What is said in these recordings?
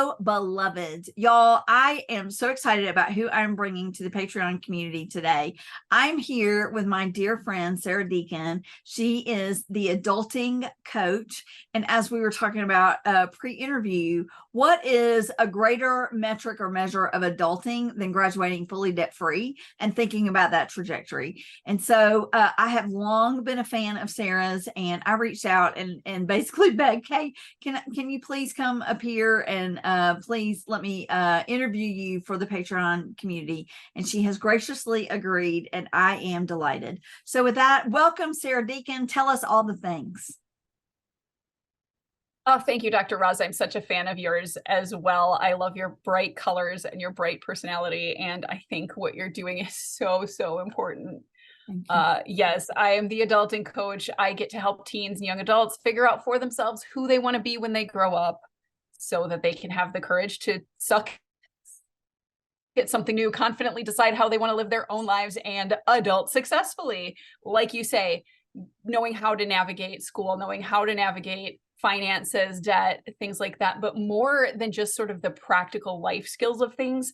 Hello, beloveds. Y'all, I am so excited about who I'm bringing to the Patreon community today. I'm here with my dear friend, Sara Deacon. She is the adulting coach. And as we were talking about pre-interview, what is a greater metric or measure of adulting than graduating fully debt-free and thinking about that trajectory? And so I have long been a fan of Sara's, and I reached out and basically begged, hey, can you please come up here and please let me interview you for the Patreon community? And she has graciously agreed, and I am delighted. So with that, welcome, Sara Deacon. Tell us all the things. Oh, thank you, DrRoz. I'm such a fan of yours as well. I love your bright colors and your bright personality, and I think what you're doing is so important. Yes, I am the adulting coach. I get to help teens and young adults figure out for themselves who they want to be when they grow up so that they can have the courage to suck at something new, confidently decide how they want to live their own lives and adult successfully. Like you say, knowing how to navigate school, knowing how to navigate finances, debt, things like that. But more than just sort of the practical life skills of things,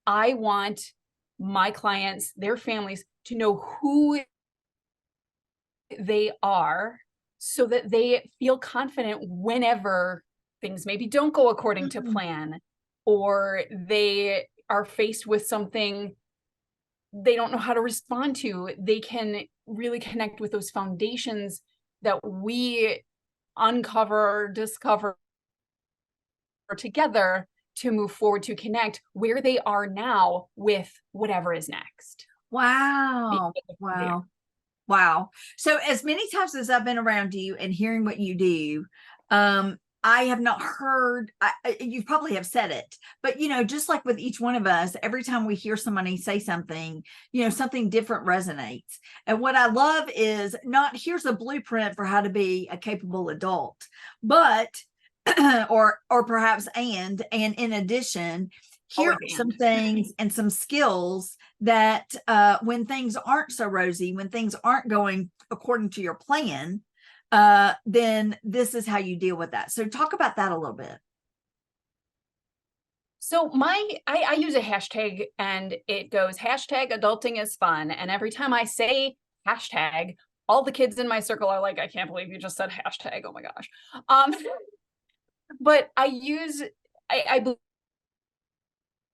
I want my clients, their families, to know who they are so that they feel confident whenever things maybe don't go according to plan, or they are faced with something they don't know how to respond to. They can really connect with those foundations that we uncover, discover together to move forward, to connect where they are now with whatever is next. Wow. Wow. Wow. So as many times as I've been around you and hearing what you do, I have not heard, you probably have said it, but just like with each one of us, every time we hear somebody say something, something different resonates. And what I love is not, here's a blueprint for how to be a capable adult, but, or perhaps, and in addition, here are some things and some skills that when things aren't so rosy, when things aren't going according to your plan, then this is how you deal with that. So talk about that a little bit. So I use a hashtag, and it goes #adulting is fun. And every time I say hashtag, all the kids in my circle are like, I can't believe you just said hashtag. Oh my gosh. But I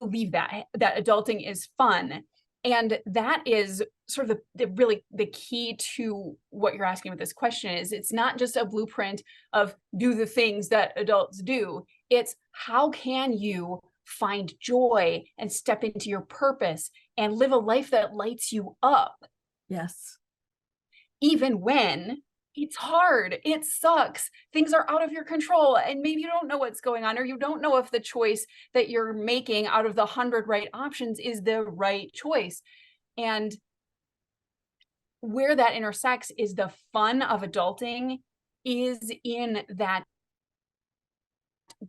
believe that adulting is fun. And that is sort of the key to what you're asking with this question. Is it's not just a blueprint of do the things that adults do. It's how can you find joy and step into your purpose and live a life that lights you up. Yes. Even when it's hard, it sucks, things are out of your control, and maybe you don't know what's going on, or you don't know if the choice that you're making out of the 100 right options is the right choice. And where that intersects is the fun of adulting is in that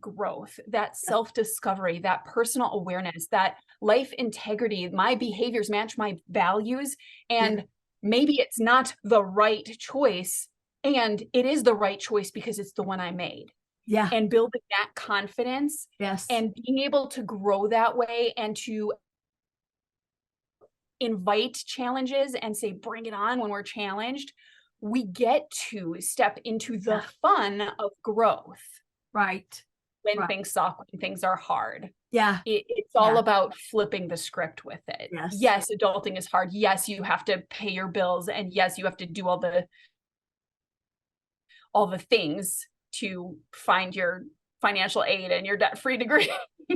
growth, that self-discovery, that personal awareness, that life integrity. My behaviors match my values, and maybe it's not the right choice, and it is the right choice because it's the one I made. Yeah. And building that confidence. Yes. And being able to grow that way and to invite challenges and say, bring it on when we're challenged, we get to step into the fun of growth. Right. When things suck, when things are hard. Yeah. It's all about flipping the script with it. Yes. Yes, adulting is hard. Yes, you have to pay your bills, and yes, you have to do all the things to find your financial aid and your debt-free degree.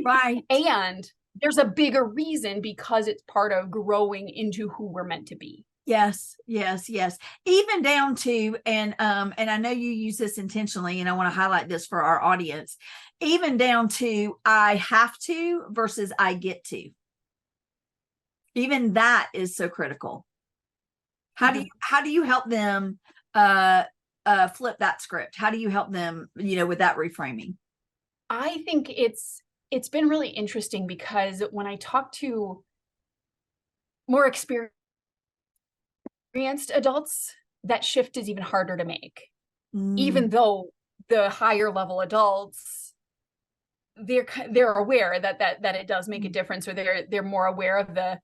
Right. And there's a bigger reason, because it's part of growing into who we're meant to be. Yes, yes, yes. Even down to, and I know you use this intentionally, and I want to highlight this for our audience, even down to I have to versus I get to. Even that is so critical. How do you help them flip that script? How do you help them, with that reframing? I think it's been really interesting, because when I talk to more experienced adults, that shift is even harder to make. Even though the higher level adults they're aware that it does make a difference, or they're more aware of the,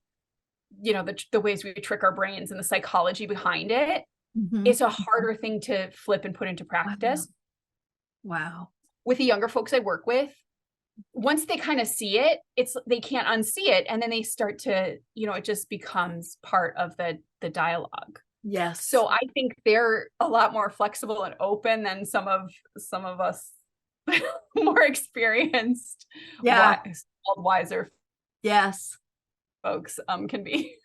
you know, the ways we trick our brains and the psychology behind it. It's a harder thing to flip and put into practice. Wow. With the younger folks I work with, once they kind of see it, they can't unsee it. And then they start to, you know, it just becomes part of the dialogue. Yes. So I think they're a lot more flexible and open than some of us more experienced, wiser yes folks can be.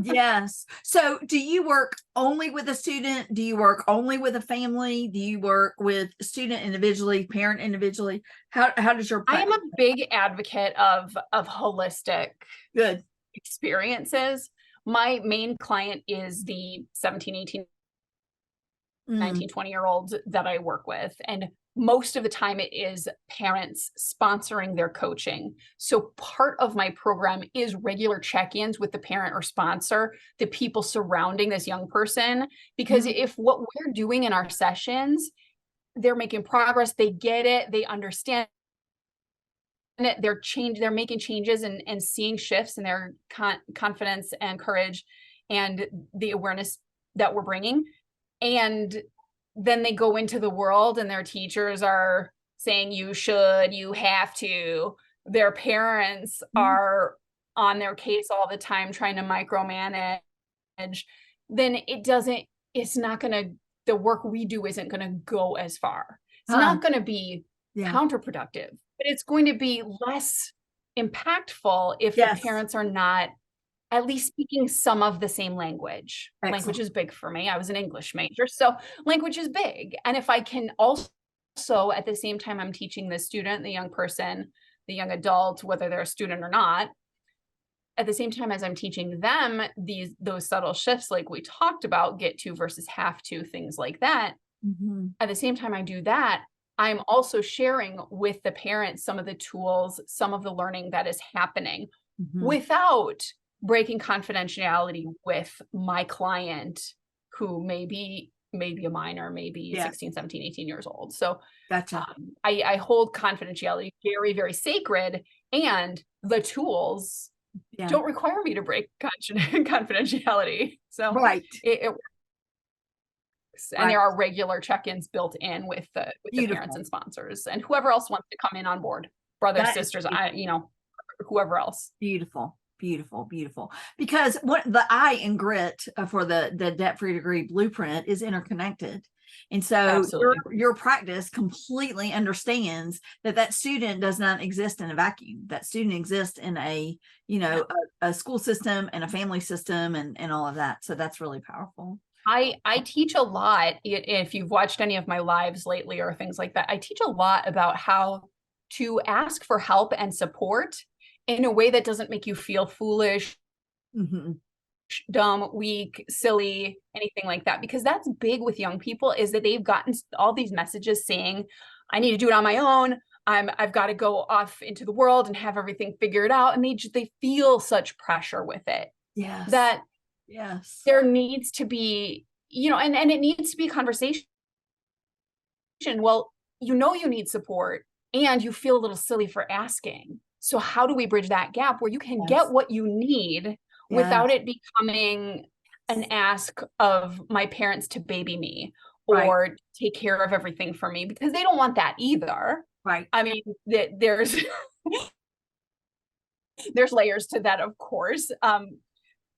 Yes. So do you work only with a student? Do you work only with a family? Do you work with student individually, parent individually? How does your I am a big advocate of holistic good experiences. My main client is the 17, 18, 19, 20-year-olds that I work with. And most of the time it is parents sponsoring their coaching. So part of my program is regular check-ins with the parent or sponsor, the people surrounding this young person, because if what we're doing in our sessions, they're making progress, they get it, they understand it, they're making changes and seeing shifts in their confidence and courage and the awareness that we're bringing. And then they go into the world and their teachers are saying, you should, you have to. Their parents are on their case all the time, trying to micromanage. Then the work we do isn't going to go as far. It's not going to be counterproductive, but it's going to be less impactful if the parents are not at least speaking some of the same language. Excellent. Language is big for me. I was an English major, so language is big. And if I can also, at the same time I'm teaching the student, the young person, the young adult, whether they're a student or not, at the same time as I'm teaching them those subtle shifts like we talked about, get to versus have to, things like that. At the same time I do that, I'm also sharing with the parents some of the tools, some of the learning that is happening without breaking confidentiality with my client, who may be a minor, maybe 16, 17, 18 years old. So gotcha. I hold confidentiality very, very sacred, and the tools don't require me to break confidentiality. So it works. And there are regular check-ins built in with the parents and sponsors and whoever else wants to come in on board, brothers, sisters, whoever else. Beautiful. Because what the I in grit for the debt-free degree blueprint is interconnected. And so your practice completely understands that student does not exist in a vacuum. That student exists in a school system and a family system and all of that. So that's really powerful. I teach a lot. If you've watched any of my lives lately or things like that, I teach a lot about how to ask for help and support in a way that doesn't make you feel foolish, dumb, weak, silly, anything like that. Because that's big with young people, is that they've gotten all these messages saying, I need to do it on my own. I've got to go off into the world and have everything figured out. And they feel such pressure with it. That there needs to be, and it needs to be a conversation. Well, you need support and you feel a little silly for asking. So how do we bridge that gap where you can get what you need without it becoming an ask of my parents to baby me or take care of everything for me? Because they don't want that either. I mean, there's layers to that, of course.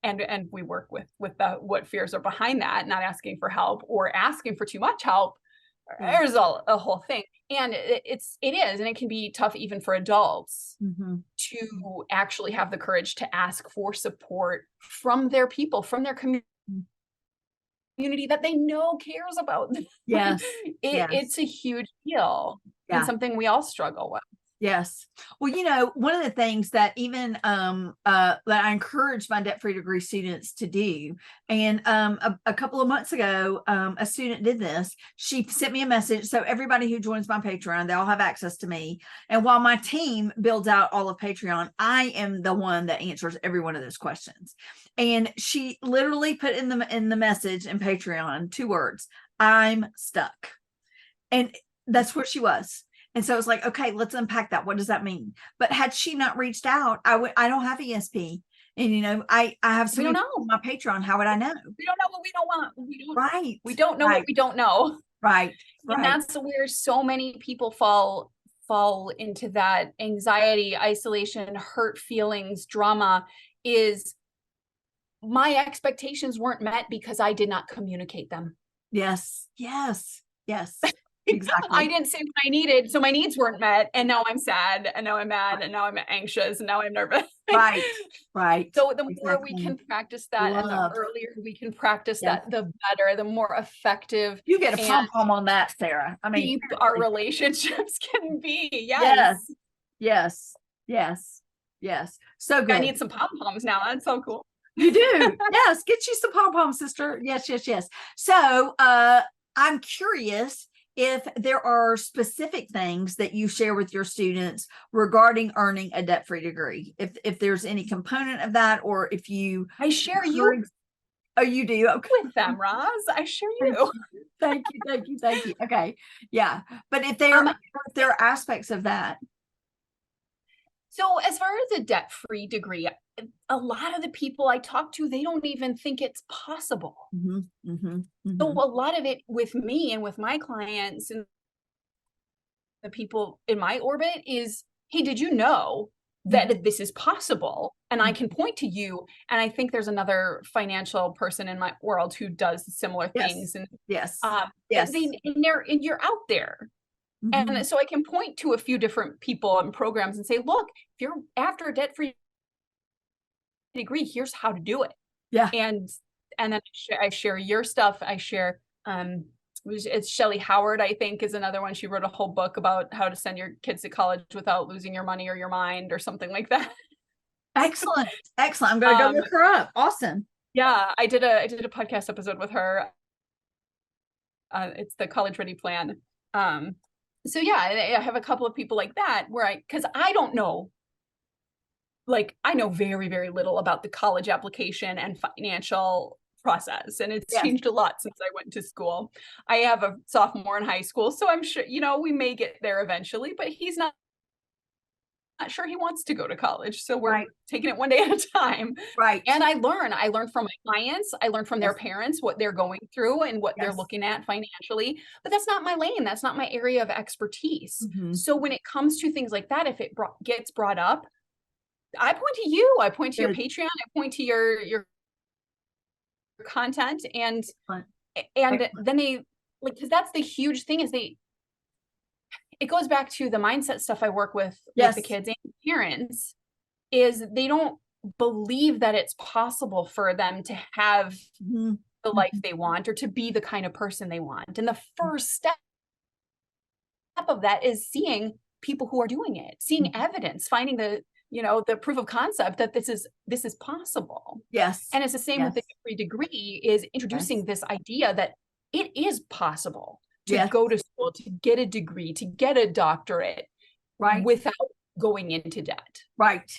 And we work with what fears are behind that, not asking for help or asking for too much help. There's a whole thing. And it is, and it can be tough even for adults to actually have the courage to ask for support from their people, from their community that they know cares about them. It's a huge deal and something we all struggle with. Yes. Well, one of the things that even that I encourage my debt-free degree students to do, and a couple of months ago, a student did this. She sent me a message. So everybody who joins my Patreon, they all have access to me. And while my team builds out all of Patreon, I am the one that answers every one of those questions. And she literally put in the message in Patreon 2 words: I'm stuck. And that's where she was. And so it's like, okay, let's unpack that. What does that mean? But had she not reached out, I don't have ESP. And, you know, I have so We don't many know. people on my Patreon. How would I know? We don't know what we don't want. Right. We don't know Right. what we don't know. Right. And Right. that's where so many people fall into that anxiety, isolation, hurt feelings, drama, is my expectations weren't met because I did not communicate them. Yes. Yes. Yes. I Exactly. didn't say what I needed, so my needs weren't met, and now I'm sad, and now I'm mad, and now I'm anxious, and now I'm nervous. Right. Right. So the more we Exactly. can practice that, and the Love. earlier we can practice Yes. that, the better, the more effective You get a and pom-pom on that, Sarah. I mean, deep our seriously. relationships can be. Yes. Yes. Yes. Yes. Yes. So I good. need some pom-poms now. That's so cool. You do. Yes. Get you some pom-poms, sister. Yes, yes, yes. So I'm curious if there are specific things that you share with your students regarding earning a debt-free degree. If there's any component of that, or if you I share you Oh, you do? Okay. with them, Roz. I share you. Thank you. Thank you. Thank you. Okay. Yeah. But if there are aspects of that. So as far as a debt-free degree, a lot of the people I talk to, they don't even think it's possible. So a lot of it with me and with my clients and the people in my orbit is, hey, did you know that this is possible? And I can point to you. And I think there's another financial person in my world who does similar things. And yes. and you're out there. Mm-hmm. And so I can point to a few different people and programs and say, look, if you're after a debt-free degree, here's how to do it. Yeah. And then I share your stuff. I share, it's Shelley Howard, I think, is another one. She wrote a whole book about how to send your kids to college without losing your money or your mind or something like that. Excellent. Excellent. I'm going to go look her up. Awesome. Yeah. I did a podcast episode with her. It's the College Ready Plan. So yeah, I have a couple of people like that where because I don't know, like I know very, very little about the college application and financial process. And it's changed a lot since I went to school. I have a sophomore in high school, so I'm sure, we may get there eventually, but he's not sure he wants to go to college. So we're taking it one day at a time. Right. And I learn from my clients. I learn from their parents, what they're going through and what they're looking at financially, but that's not my lane. That's not my area of expertise. So when it comes to things like that, if it gets brought up, I point to you, I point to your Patreon, I point to your content, and then they because that's the huge thing is it goes back to the mindset stuff I work with the kids and parents, is they don't believe that it's possible for them to have the life they want or to be the kind of person they want. And the first step of that is seeing people who are doing it, seeing evidence, finding the proof of concept that this is possible. Yes. And it's the same with the free degree, is introducing this idea that it is possible to go to school, to get a degree, to get a doctorate, without going into debt. Right.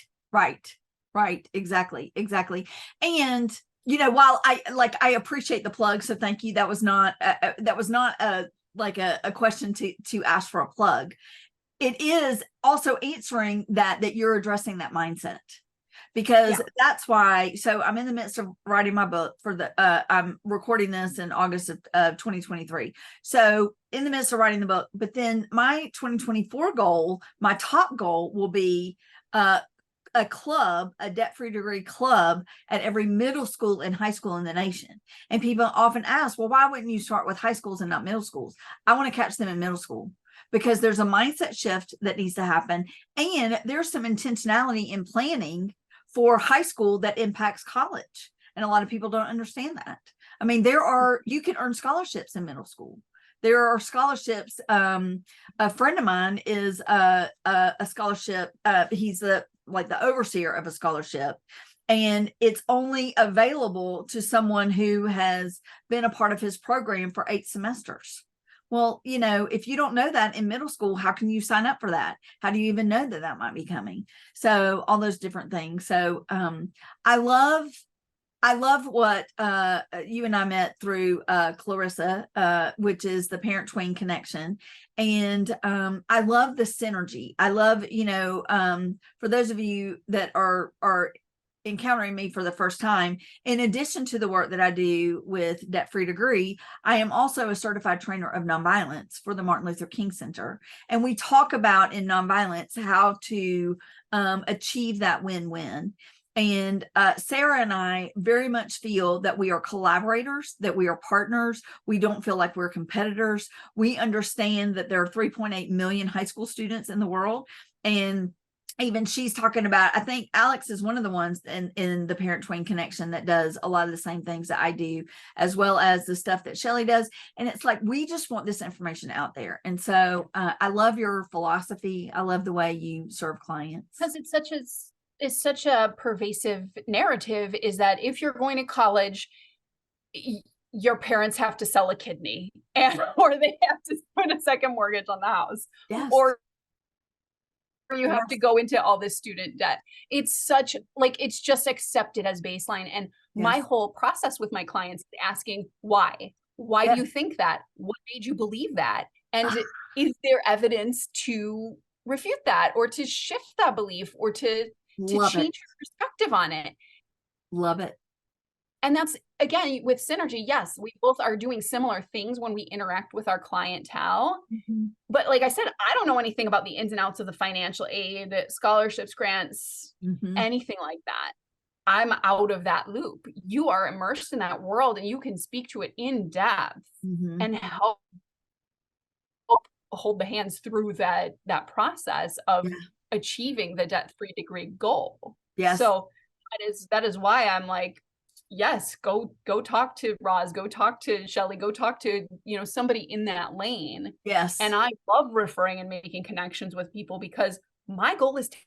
Exactly. And while I appreciate the plug, so thank you. That was not a question to ask for a plug. It is also answering that you're addressing that mindset, because that's why. So I'm in the midst of writing my book I'm recording this in August of 2023. So in the midst of writing the book, but then my 2024 goal, my top goal will be a club, a debt-free degree club at every middle school and high school in the nation. And people often ask, well, why wouldn't you start with high schools and not middle schools? I want to catch them in middle school, because there's a mindset shift that needs to happen. And there's some intentionality in planning for high school that impacts college. And a lot of people don't understand that. I mean, you can earn scholarships in middle school. There are scholarships. A friend of mine is a scholarship. He's the overseer of a scholarship, and it's only available to someone who has been a part of his program for 8 semesters. Well, if you don't know that in middle school, how can you sign up for that? How do you even know that might be coming? So all those different things. So I love I love what you and I met through Clarissa, which is the parent tween connection. And I love the synergy. I love, for those of you that are encountering me for the first time, in addition to the work that I do with DebtFreeDegree, I am also a certified trainer of nonviolence for the Martin Luther King Center. And we talk about in nonviolence how to achieve that win-win. And Sara and I very much feel that we are collaborators, that we are partners. We don't feel like we're competitors. We understand that there are 3.8 million high school students in the world. And even she's talking about, I think Alex is one of the ones in the parent tween connection that does a lot of the same things that I do, as well as the stuff that Shelly does. And it's like, we just want this information out there. And so I love your philosophy. I love the way you serve clients. Because it's such a pervasive narrative, is that if you're going to college, your parents have to sell a kidney, and or they have to put a second mortgage on the house, Yes. or you have to go into all this student debt. It's such like, it's just accepted as baseline. And my whole process with my clients is asking why do you think that? What made you believe that? And is there evidence to refute that, or to shift that belief, or to change your perspective on it? Love it. And that's, again, with synergy. Yes, we both are doing similar things when we interact with our clientele. But like I said, I don't know anything about the ins and outs of the financial aid, scholarships, grants, anything like that. I'm out of that loop. You are immersed in that world, and you can speak to it in depth and help hold the hands through that process of achieving the debt-free goal. Yes. So that is why I'm like, yes, go talk to Roz, go talk to Shelly, go talk to, somebody in that lane. Yes. And I love referring and making connections with people, because my goal is to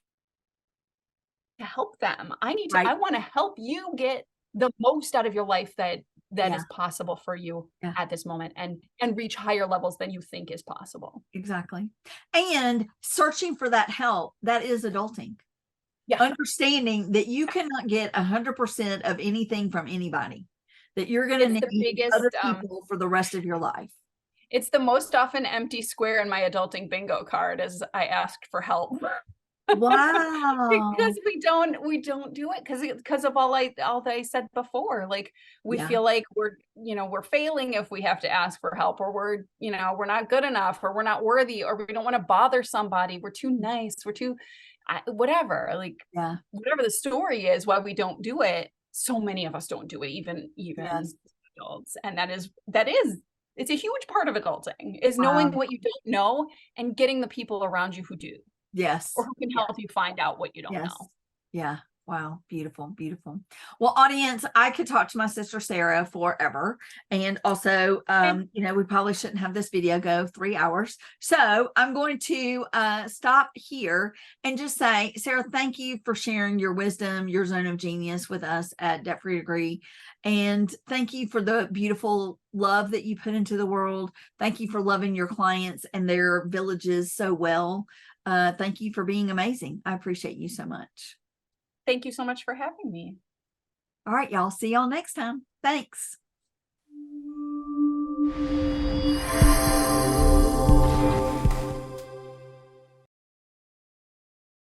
help them. I want to help you get the most out of your life that is possible for you at this moment, and reach higher levels than you think is possible. Exactly. And searching for that help, that is adulting. Understanding that you cannot get 100% of anything from anybody, that you're going to need other people for the rest of your life. It's the most often empty square in my adulting bingo card, as I asked for help. Wow. Because we don't do it because of all that I said before. Like, we feel like we're failing if we have to ask for help, or we're not good enough, or we're not worthy, or we don't want to bother somebody. We're too nice. We're too whatever. Like, whatever the story is why we don't do it. So many of us don't do it, even adults. And it's a huge part of adulting, is knowing what you don't know and getting the people around you who do. Yes. Or who can help you find out what you don't know. Yeah. Wow. Beautiful. Beautiful. Well, audience, I could talk to my sister Sara forever. And also, we probably shouldn't have this video go 3 hours. So I'm going to stop here and just say, Sara, thank you for sharing your wisdom, your zone of genius with us at DebtFreeDegree. And thank you for the beautiful love that you put into the world. Thank you for loving your clients and their villages so well. Thank you for being amazing. I appreciate you so much. Thank you so much for having me. All right, y'all. See y'all next time. Thanks.